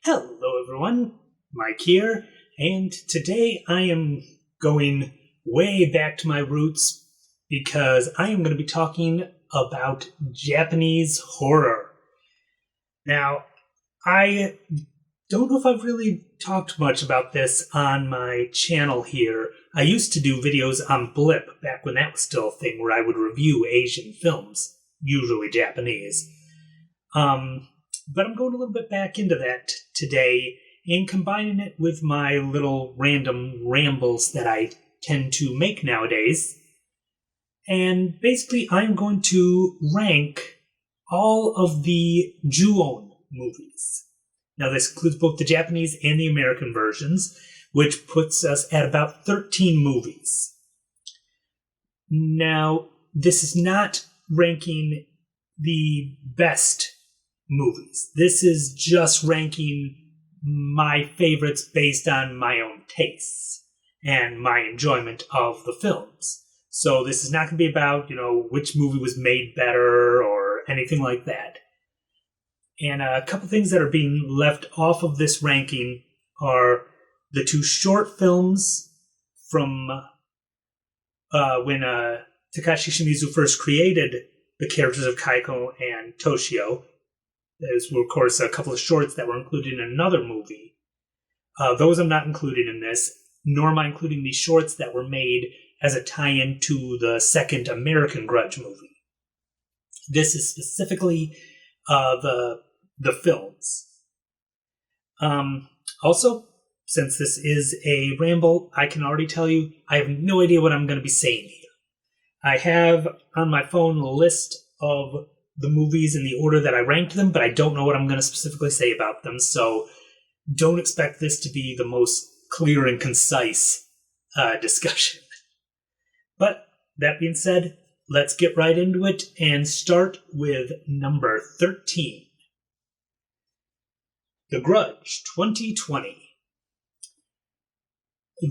Hello everyone, Mike here, and today I am going way back to my roots because I am going to be talking about Japanese horror. Now, I don't know if I've really talked much about this on my channel here. I used to do videos on Blip back when that was still a thing where I would review Asian films, usually Japanese. But I'm going a little bit back into that today and combining it with my little random rambles that I tend to make nowadays. And basically, I'm going to rank all of the Ju-on movies. Now, this includes both the Japanese and the American versions, which puts us at about 13 movies. Now, this is not ranking the best movies. This is just ranking my favorites based on my own tastes and my enjoyment of the films. So this is not going to be about, which movie was made better or anything like that. And a couple things that are being left off of this ranking are the two short films from when Takashi Shimizu first created the characters of Kaiko and Toshio. Those were, of course, a couple of shorts that were included in another movie. Those I'm not including in this, nor am I including the shorts that were made as a tie-in to the second American Grudge movie. This is specifically the films. Also, since this is a ramble, I can already tell you I have no idea what I'm going to be saying here. I have on my phone a list of the movies in the order that I ranked them, but I don't know what I'm going to specifically say about them, so don't expect this to be the most clear and concise discussion. But that being said, let's get right into it and start with number 13. The Grudge 2020.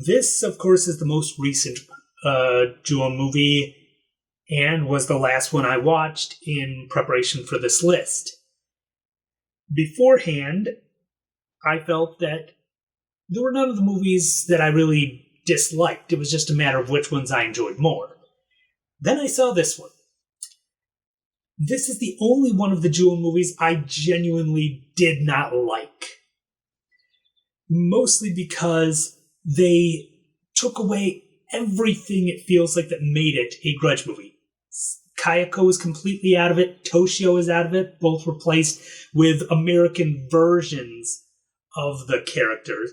This, of course, is the most recent Ju-on movie and was the last one I watched in preparation for this list. Beforehand, I felt that there were none of the movies that I really disliked. It was just a matter of which ones I enjoyed more. Then I saw this one. This is the only one of the Ju-on movies I genuinely did not like. Mostly because they took away everything it feels like that made it a Grudge movie. Kayako is completely out of it. Toshio is out of it. Both replaced with American versions of the characters.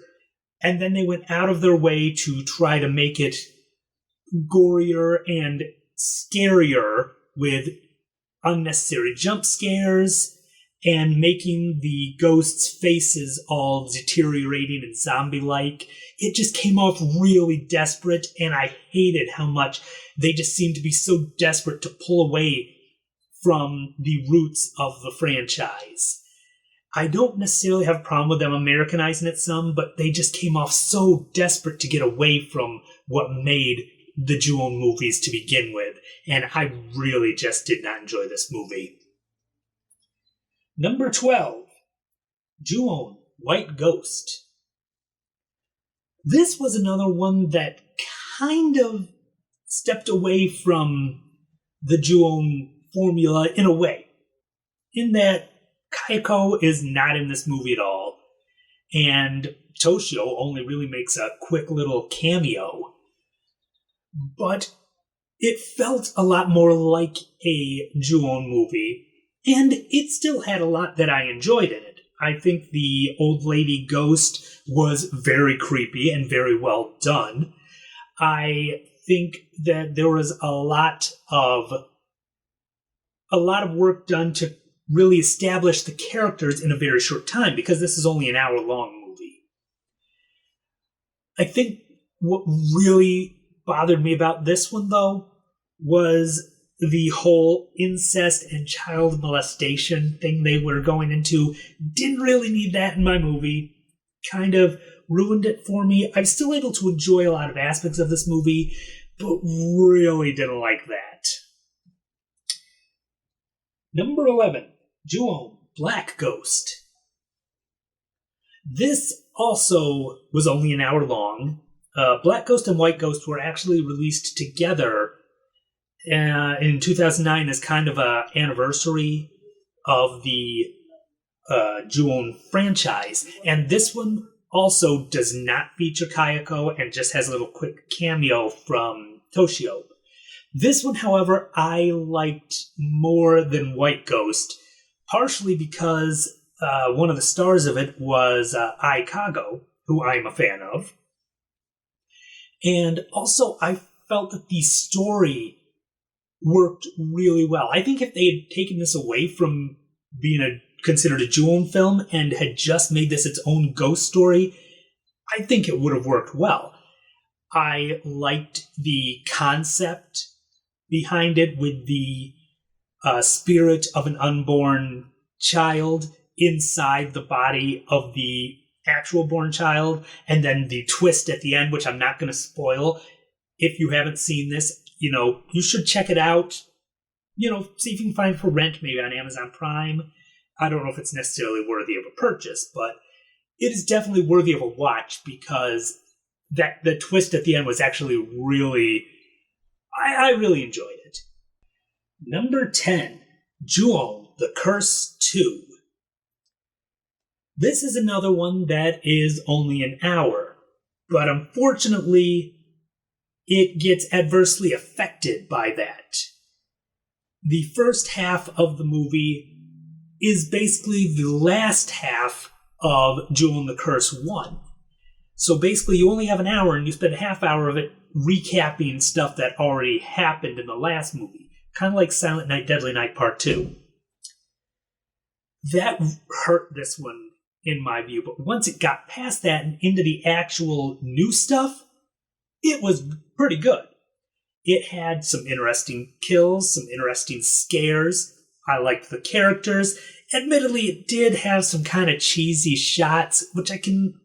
And then they went out of their way to try to make it gorier and scarier with unnecessary jump scares and making the ghosts' faces all deteriorating and zombie-like. It just came off really desperate, and I hated how much they just seemed to be so desperate to pull away from the roots of the franchise. I don't necessarily have a problem with them Americanizing it some, but they just came off so desperate to get away from what made the Ju-on movies to begin with, and I really just did not enjoy this movie. Number 12, Ju-on White Ghost. This was another one that kind of stepped away from the Ju-on formula in a way, in that Kaiko is not in this movie at all, and Toshio only really makes a quick little cameo, but it felt a lot more like a Ju-on movie, and it still had a lot that I enjoyed in it. I think the old lady ghost was very creepy and very well done. I think that there was a lot of work done to really establish the characters in a very short time, because this is only an hour-long movie. I think what really bothered me about this one, though, was the whole incest and child molestation thing they were going into. Didn't really need that in my movie. Kind of ruined it for me. I'm still able to enjoy a lot of aspects of this movie, but really didn't like that. Number 11, Ju-on Black Ghost. This also was only an hour long. Black Ghost and White Ghost were actually released together in 2009 as kind of an anniversary of the Ju-On franchise. And this one also does not feature Kayako and just has a little quick cameo from Toshio. This one, however, I liked more than White Ghost, partially because one of the stars of it was Ai Kago, who I'm a fan of. And also, I felt that the story worked really well. I think if they had taken this away from being considered a Ju-On film and had just made this its own ghost story, I think it would have worked well. I liked the concept behind it with the spirit of an unborn child inside the body of the actual born child, and then the twist at the end, which I'm not going to spoil. If you haven't seen this, you should check it out. See if you can find it for rent, maybe on Amazon Prime. I don't know if it's necessarily worthy of a purchase, but it is definitely worthy of a watch because the twist at the end was actually really... I really enjoyed it. Number 10, Ju-On, The Curse 2. This is another one that is only an hour, but unfortunately, it gets adversely affected by that. The first half of the movie is basically the last half of Ju-On, The Curse 1. So basically, you only have an hour, and you spend a half hour of it recapping stuff that already happened in the last movie. Kind of like Silent Night, Deadly Night Part 2. That hurt this one, in my view. But once it got past that and into the actual new stuff, it was pretty good. It had some interesting kills, some interesting scares. I liked the characters. Admittedly, it did have some kind of cheesy shots, which I can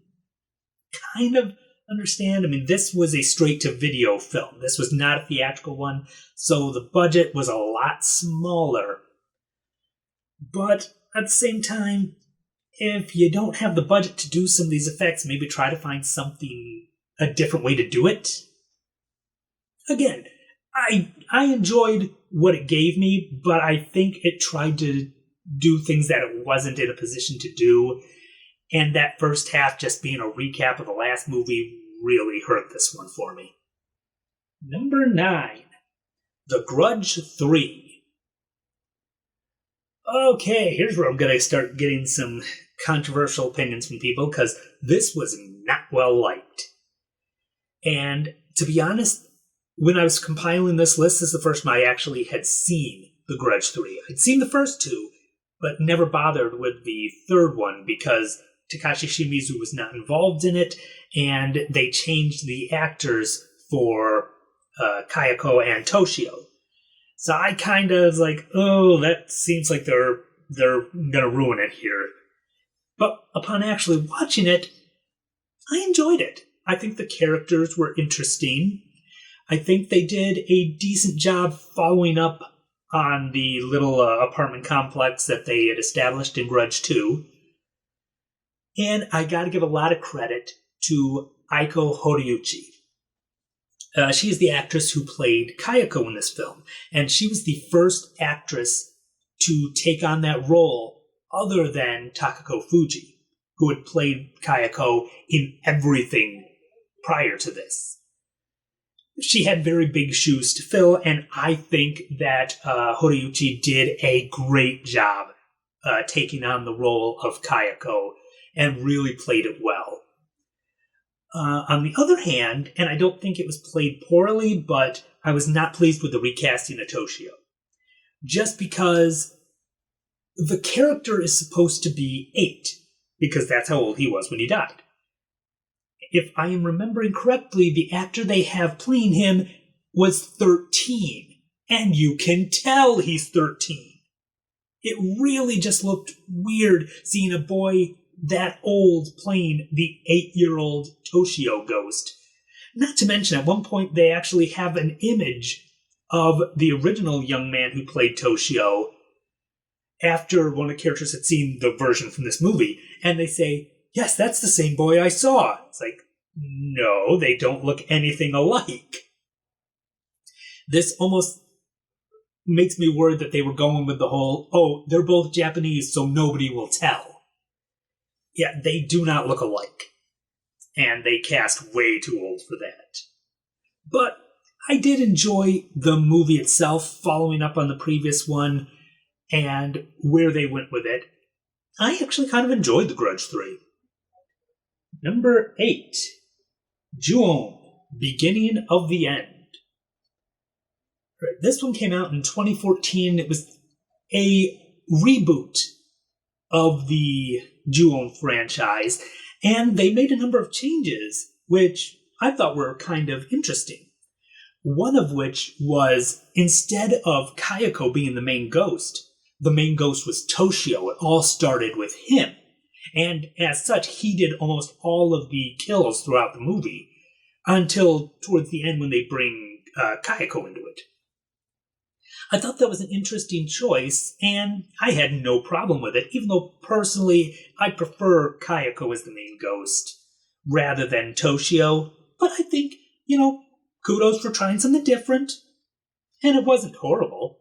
kind of understand. I mean, this was a straight-to-video film. This was not a theatrical one, so the budget was a lot smaller. But at the same time, if you don't have the budget to do some of these effects, maybe try to find a different way to do it. Again, I enjoyed what it gave me, but I think it tried to do things that it wasn't in a position to do. And that first half just being a recap of the last movie really hurt this one for me. Number 9, The Grudge 3. Okay, here's where I'm going to start getting some controversial opinions from people, because this was not well liked. And to be honest, when I was compiling this list, this is the first time I actually had seen The Grudge 3. I'd seen the first two, but never bothered with the third one because Takashi Shimizu was not involved in it, and they changed the actors for Kayako and Toshio. So I kind of was like, oh, that seems like they're gonna ruin it here. But upon actually watching it, I enjoyed it. I think the characters were interesting. I think they did a decent job following up on the little apartment complex that they had established in Grudge 2. And I gotta give a lot of credit to Aiko Horiyuchi. She is the actress who played Kayako in this film, and she was the first actress to take on that role other than Takako Fuji, who had played Kayako in everything prior to this. She had very big shoes to fill, and I think that Horiyuchi did a great job taking on the role of Kayako and really played it well. On the other hand, and I don't think it was played poorly, but I was not pleased with the recasting of Toshio. Just because the character is supposed to be 8, because that's how old he was when he died. If I am remembering correctly, the actor they have playing him was 13, and you can tell he's 13. It really just looked weird seeing a boy that old playing the 8-year-old Toshio ghost. Not to mention, at one point, they actually have an image of the original young man who played Toshio after one of the characters had seen the version from this movie, and they say, yes, that's the same boy I saw. It's like, no, they don't look anything alike. This almost makes me worried that they were going with the whole, oh, they're both Japanese, so nobody will tell. Yeah, they do not look alike. And they cast way too old for that. But I did enjoy the movie itself, following up on the previous one, and where they went with it. I actually kind of enjoyed The Grudge 3. Number 8. Ju-on, Beginning of the End. This one came out in 2014. It was a reboot of the Ju-on franchise, and they made a number of changes, which I thought were kind of interesting. One of which was, instead of Kayako being the main ghost was Toshio. It all started with him. And as such, he did almost all of the kills throughout the movie, until towards the end when they bring Kayako into it. I thought that was an interesting choice, and I had no problem with it, even though personally I prefer Kayako as the main ghost rather than Toshio. But I think, kudos for trying something different, and it wasn't horrible.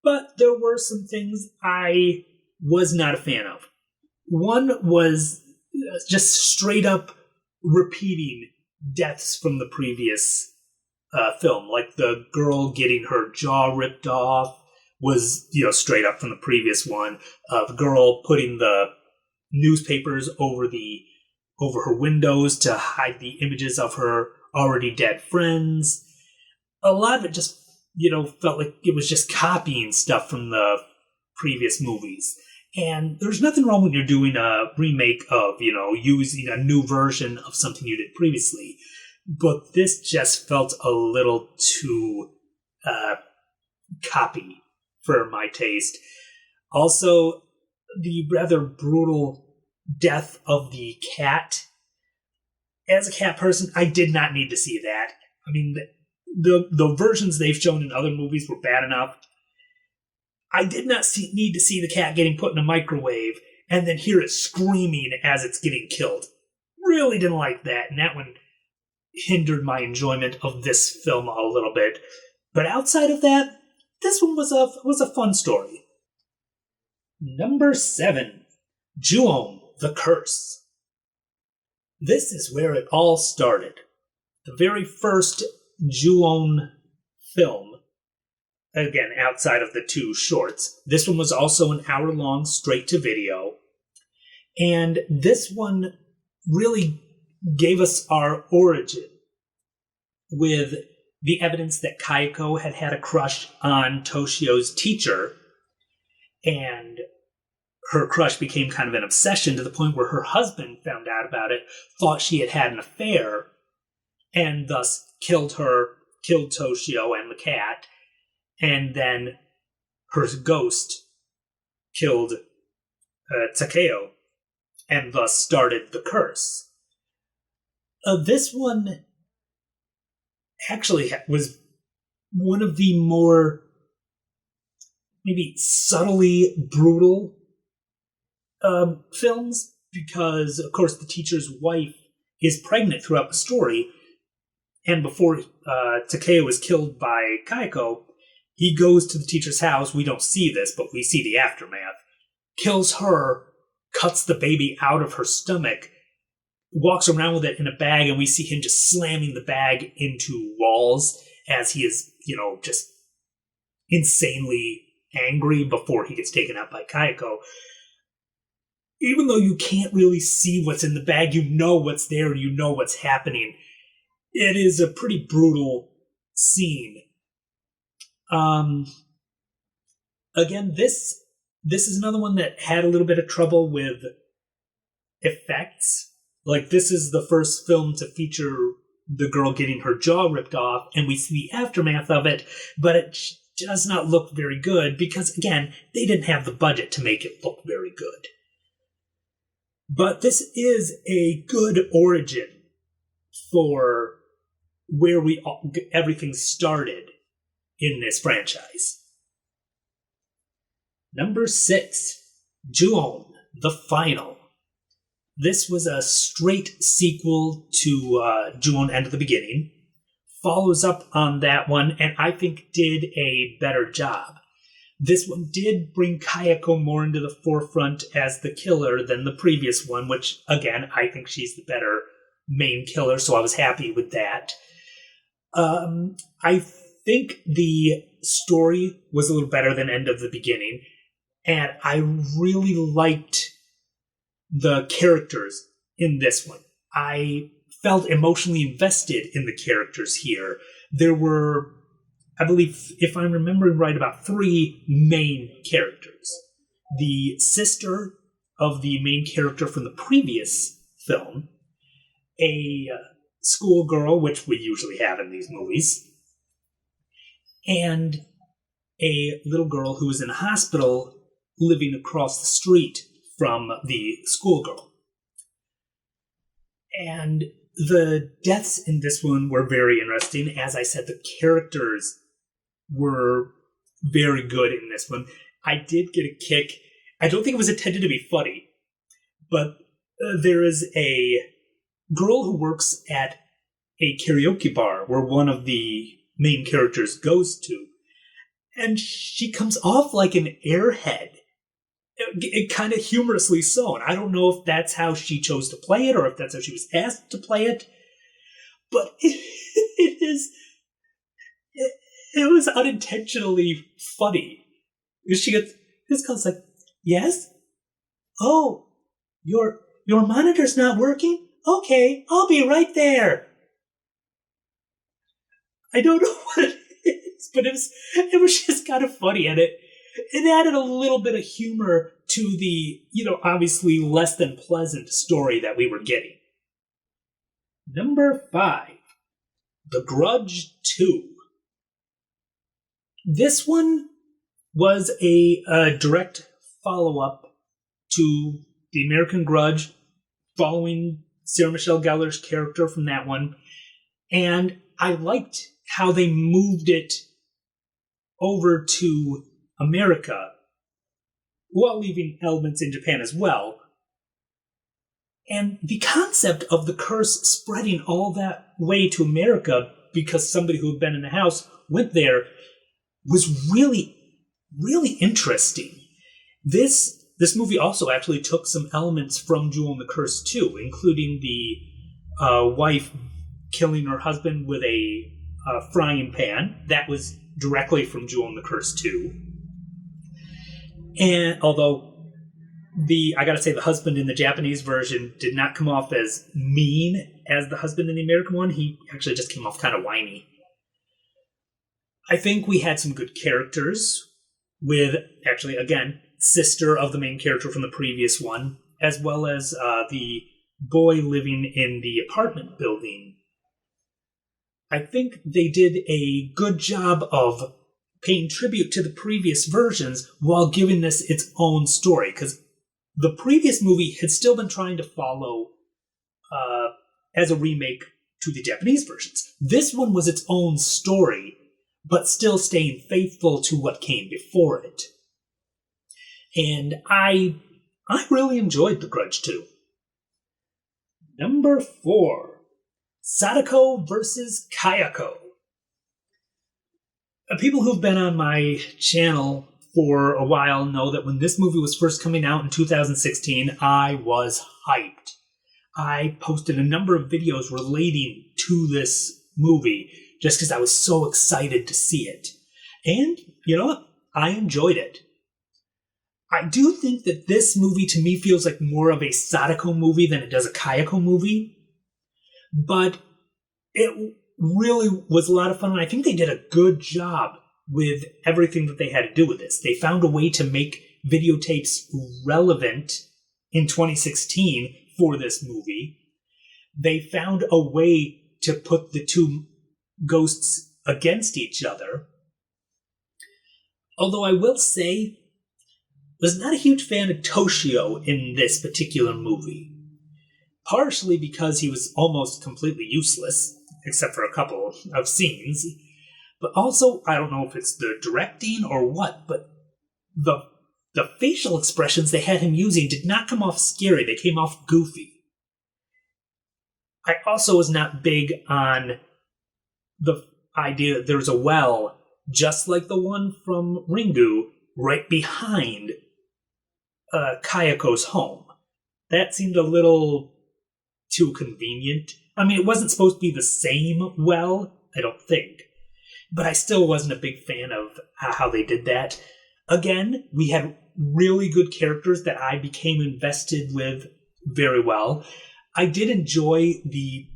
But there were some things I was not a fan of. One was just straight up repeating deaths from the previous film, like the girl getting her jaw ripped off was, straight up from the previous one. The girl putting the newspapers over her windows to hide the images of her already dead friends. A lot of it just, felt like it was just copying stuff from the previous movies. And there's nothing wrong when you're doing a remake of, using a new version of something you did previously. But this just felt a little too copy for my taste. Also, the rather brutal death of the cat. As a cat person, I did not need to see that. I mean, the versions they've shown in other movies were bad enough. I did not need to see the cat getting put in a microwave and then hear it screaming as it's getting killed. Really didn't like that, and that one hindered my enjoyment of this film a little bit. But outside of that, this one was a fun story. Number 7. Ju-on, The Curse. This is where it all started. The very first Ju-on film, again, outside of the 2 shorts. This one was also an hour-long straight-to-video. And this one really gave us our origin with the evidence that Kayako had a crush on Toshio's teacher, and her crush became kind of an obsession to the point where her husband found out about it, thought she had an affair, and thus killed Toshio and the cat, and then her ghost killed Takeo, and thus started the curse. This one actually was one of the more maybe subtly brutal films, because, of course, the teacher's wife is pregnant throughout the story, and before Takeo is killed by Kayako, he goes to the teacher's house. We don't see this, but we see the aftermath. Kills her, cuts the baby out of her stomach, walks around with it in a bag, and we see him just slamming the bag into walls as he is, just insanely angry before he gets taken out by Kayako. Even though you can't really see what's in the bag, you know what's there, you know what's happening. It is a pretty brutal scene. Again, this is another one that had a little bit of trouble with effects. Like, this is the first film to feature the girl getting her jaw ripped off, and we see the aftermath of it, but it does not look very good because, again, they didn't have the budget to make it look very good. But this is a good origin for where everything started in this franchise. Number 6, Ju-on, The Final. This was a straight sequel to Ju-on End of the Beginning. Follows up on that one, and I think did a better job. This one did bring Kayako more into the forefront as the killer than the previous one, which, again, I think she's the better main killer, so I was happy with that. I think the story was a little better than End of the Beginning, and I really liked the characters in this one. I felt emotionally invested in the characters here. There were, I believe, if I'm remembering right, about 3 main characters. The sister of the main character from the previous film, a schoolgirl, which we usually have in these movies, and a little girl who was in a hospital living across the street from the schoolgirl. And the deaths in this one were very interesting. As I said, the characters were very good in this one. I did get a kick. I don't think it was intended to be funny, but there is a girl who works at a karaoke bar where one of the main characters goes to, and she comes off like an airhead. It kind of humorously so, and I don't know if that's how she chose to play it or if that's how she was asked to play it, but it was unintentionally funny. She gets this girl's like, "Yes? Oh, your monitor's not working? Okay, I'll be right there." I don't know what it is, but it was just kind of funny, and it added a little bit of humor to the, obviously less than pleasant story that we were getting. Number 5, The Grudge 2. This one was a direct follow-up to The American Grudge, following Sarah Michelle Gellar's character from that one, and I liked how they moved it over to America, while leaving elements in Japan as well. And the concept of the curse spreading all that way to America because somebody who had been in the house went there was really, really interesting. This movie also actually took some elements from Ju-on the Curse too, including the wife killing her husband with a frying pan. That was directly from Ju-on the Curse too. And although I gotta say, the husband in the Japanese version did not come off as mean as the husband in the American one. He actually just came off kind of whiny. I think we had some good characters with, actually, again, sister of the main character from the previous one, as well as the boy living in the apartment building. I think they did a good job of paying tribute to the previous versions while giving this its own story, because the previous movie had still been trying to follow as a remake to the Japanese versions. This one was its own story, but still staying faithful to what came before it. And I really enjoyed The Grudge 2. Number 4, Sadako versus Kayako. People who've been on my channel for a while know that when this movie was first coming out in 2016, I was hyped. I posted a number of videos relating to this movie just because I was so excited to see it. And, you know what? I enjoyed it. I do think that this movie, to me, feels like more of a Sadako movie than it does a Kayako movie. But it really was a lot of fun, and I think they did a good job with everything that they had to do with this. They found a way to make videotapes relevant in 2016 for this movie. They found a way to put the two ghosts against each other. Although I will say, was not a huge fan of Toshio in this particular movie. Partially because he was almost completely useless, except for a couple of scenes. But also, I don't know if it's the directing or what, but the facial expressions they had him using did not come off scary. They came off goofy. I also was not big on the idea that there's a well, just like the one from Ringu, right behind Kayako's home. That seemed a little too convenient. I mean, it wasn't supposed to be the same well, I don't think. But I still wasn't a big fan of how they did that. Again, we had really good characters that I became invested with very well. I did enjoy the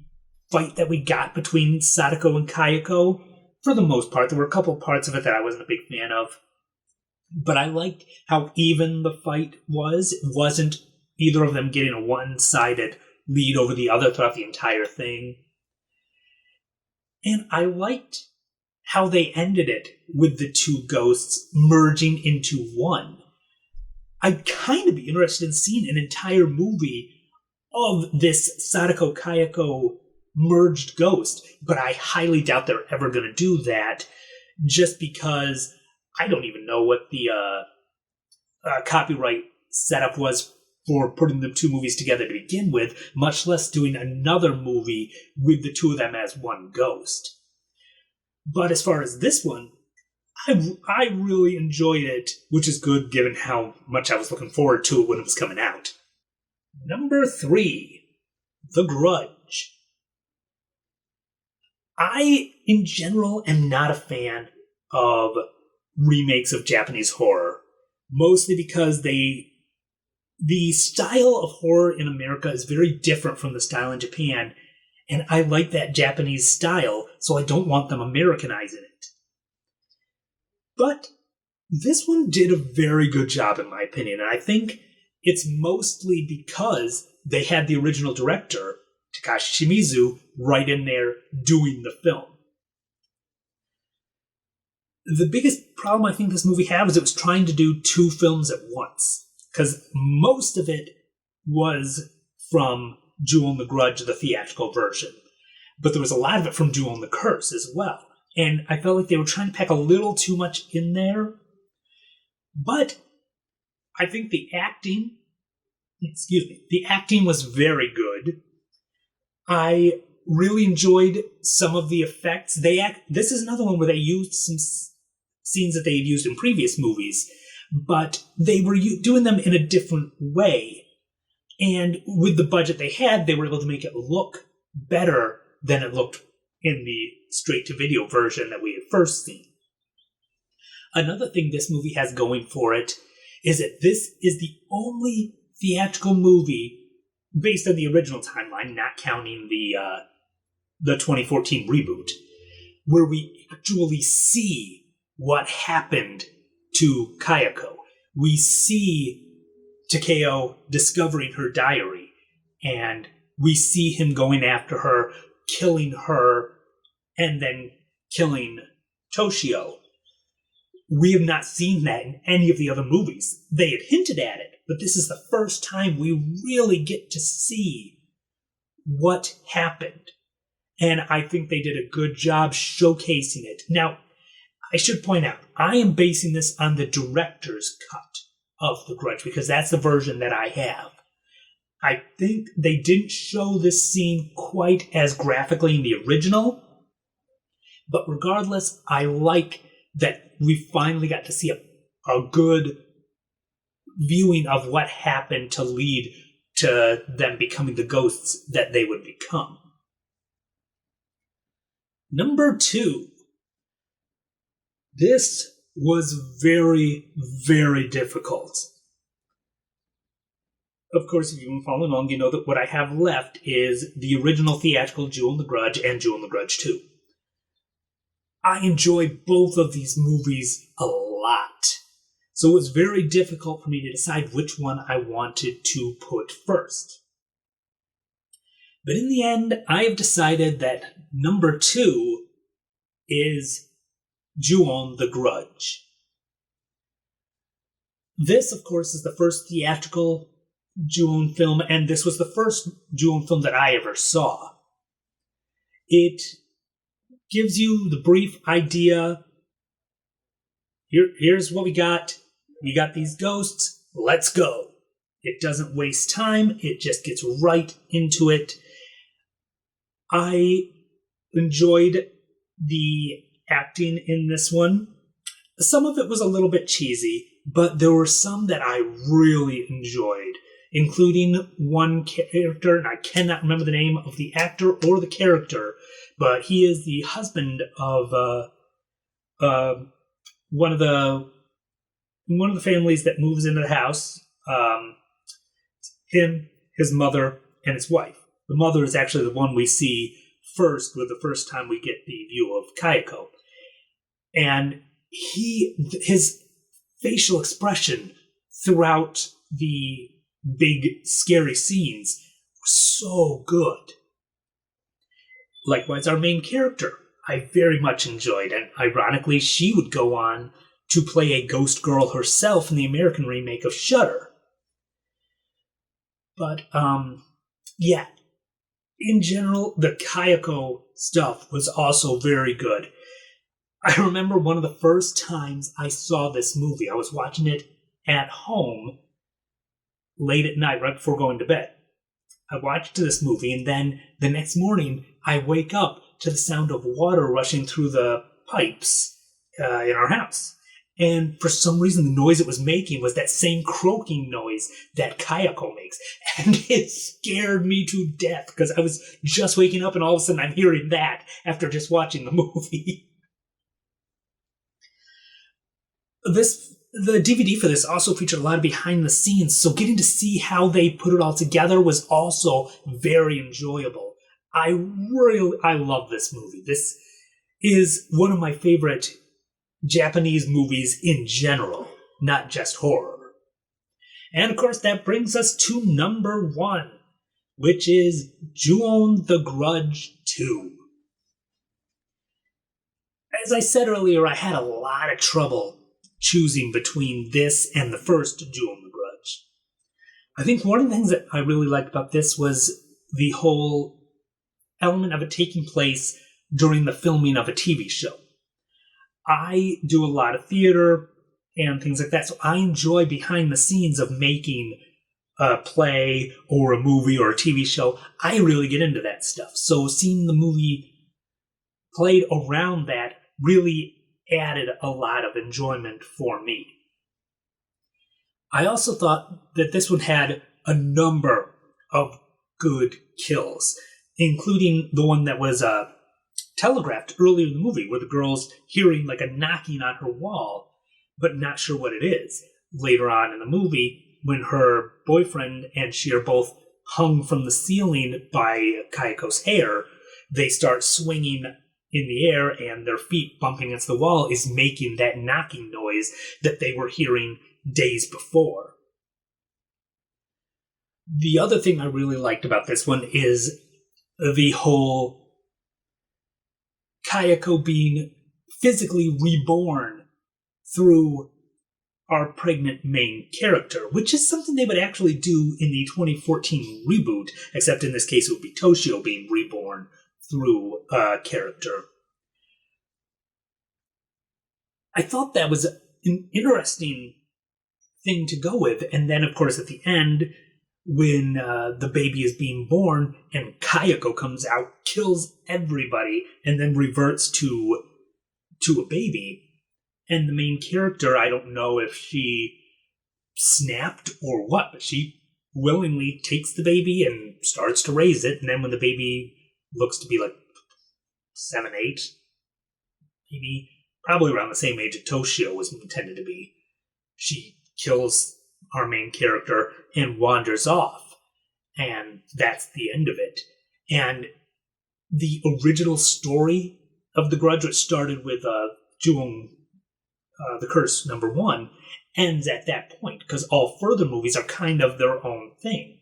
fight that we got between Sadako and Kayako. For the most part, there were a couple parts of it that I wasn't a big fan of. But I liked how even the fight was. It wasn't either of them getting a one-sided lead over the other throughout the entire thing. And I liked how they ended it with the two ghosts merging into one. I'd kind of be interested in seeing an entire movie of this Sadako Kayako merged ghost, but I highly doubt they're ever going to do that, just because I don't even know what the copyright setup was for putting the two movies together to begin with, much less doing another movie with the two of them as one ghost. But as far as this one, I really enjoyed it, which is good given how much I was looking forward to it when it was coming out. Number 3, The Grudge. I, in general, am not a fan of remakes of Japanese horror, mostly because the style of horror in America is very different from the style in Japan, and I like that Japanese style, so I don't want them Americanizing it. But this one did a very good job, in my opinion, and I think it's mostly because they had the original director, Takashi Shimizu, right in there doing the film. The biggest problem I think this movie had was it was trying to do 2 films at once, because most of it was from Jewel and the Grudge, the theatrical version. But there was a lot of it from Jewel and the Curse as well. And I felt like they were trying to pack a little too much in there. But I think the acting was very good. I really enjoyed some of the effects. This is another one where they used some scenes that they had used in previous movies, but they were doing them in a different way. And with the budget they had, they were able to make it look better than it looked in the straight-to-video version that we had first seen. Another thing this movie has going for it is that this is the only theatrical movie based on the original timeline, not counting the 2014 reboot, where we actually see what happened to Kayako. We see Takeo discovering her diary, and we see him going after her, killing her, and then killing Toshio. We have not seen that in any of the other movies. They had hinted at it, but this is the first time we really get to see what happened. And I think they did a good job showcasing it. Now, I should point out, I am basing this on the director's cut of The Grudge, because that's the version that I have. I think they didn't show this scene quite as graphically in the original, but regardless, I like that we finally got to see a good viewing of what happened to lead to them becoming the ghosts that they would become. Number 2. This was very, very difficult. Of course, if you've been following along, you know that what I have left is the original theatrical Jewel and the Grudge and Jewel and the Grudge 2. I enjoy both of these movies a lot, so it was very difficult for me to decide which one I wanted to put first. But in the end, I have decided that number 2 is Ju-on the Grudge. This, of course, is the first theatrical Ju-on film, and this was the first Ju-on film that I ever saw. It gives you the brief idea. Here's what we got. We got these ghosts. Let's go. It doesn't waste time. It just gets right into it. I enjoyed the acting in this one. Some of it was a little bit cheesy, but there were some that I really enjoyed, including one character, and I cannot remember the name of the actor or the character, but he is the husband of one of the families that moves into the house. Him, his mother, and his wife. The mother is actually the one we see first, with the first time we get the view of Kayako. And his facial expression throughout the big, scary scenes was so good. Likewise, our main character, I very much enjoyed, and ironically, she would go on to play a ghost girl herself in the American remake of Shudder. But, yeah, in general, the Kayako stuff was also very good. I remember one of the first times I saw this movie. I was watching it at home late at night, right before going to bed. I watched this movie, and then the next morning, I wake up to the sound of water rushing through the pipes in our house. And for some reason, the noise it was making was that same croaking noise that Kayako makes. And it scared me to death, because I was just waking up, and all of a sudden I'm hearing that after just watching the movie. The DVD for this also featured a lot of behind the scenes, so getting to see how they put it all together was also very enjoyable. I love this movie. This is one of my favorite Japanese movies in general, not just horror. And of course, that brings us to number 1, which is Ju-on the Grudge 2. As I said earlier, I had a lot of trouble choosing between this and the first Ju-on the Grudge. I think one of the things that I really liked about this was the whole element of it taking place during the filming of a TV show. I do a lot of theater and things like that, so I enjoy behind the scenes of making a play or a movie or a TV show. I really get into that stuff. So seeing the movie played around that really added a lot of enjoyment for me. I also thought that this one had a number of good kills, including the one that was telegraphed earlier in the movie, where the girl's hearing like a knocking on her wall, but not sure what it is. Later on in the movie, when her boyfriend and she are both hung from the ceiling by Kayako's hair, they start swinging in the air, and their feet bumping against the wall is making that knocking noise that they were hearing days before. The other thing I really liked about this one is the whole Kayako being physically reborn through our pregnant main character, which is something they would actually do in the 2014 reboot, except in this case it would be Toshio being reborn through a character. I thought that was an interesting thing to go with, and then of course at the end, when the baby is being born and Kayako comes out, kills everybody, and then reverts to a baby. And the main character, I don't know if she snapped or what, but she willingly takes the baby and starts to raise it. And then when the baby looks to be like 7, 8, maybe probably around the same age that Toshio was intended to be, she kills our main character and wanders off. And that's the end of it. And the original story of The Grudge, which started with Ju-on the Curse #1, ends at that point, because all further movies are kind of their own thing.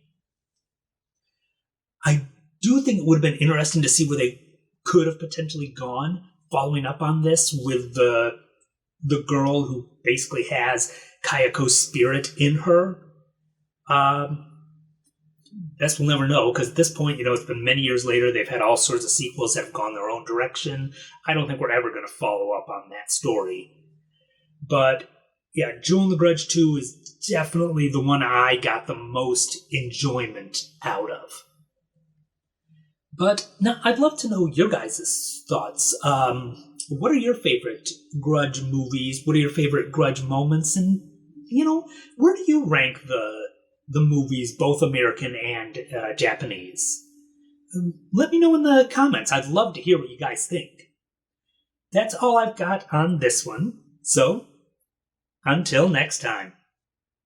I do think it would have been interesting to see where they could have potentially gone, following up on this with the girl who basically has Kayako's spirit in her. Guess we'll never know, because at this point, it's been many years later. They've had all sorts of sequels that have gone their own direction. I don't think we're ever going to follow up on that story. But, yeah, Ju-on the Grudge 2 is definitely the one I got the most enjoyment out of. But now I'd love to know your guys' thoughts. What are your favorite Grudge movies? What are your favorite Grudge moments? And, where do you rank the movies, both American and Japanese? Let me know in the comments. I'd love to hear what you guys think. That's all I've got on this one. So, until next time.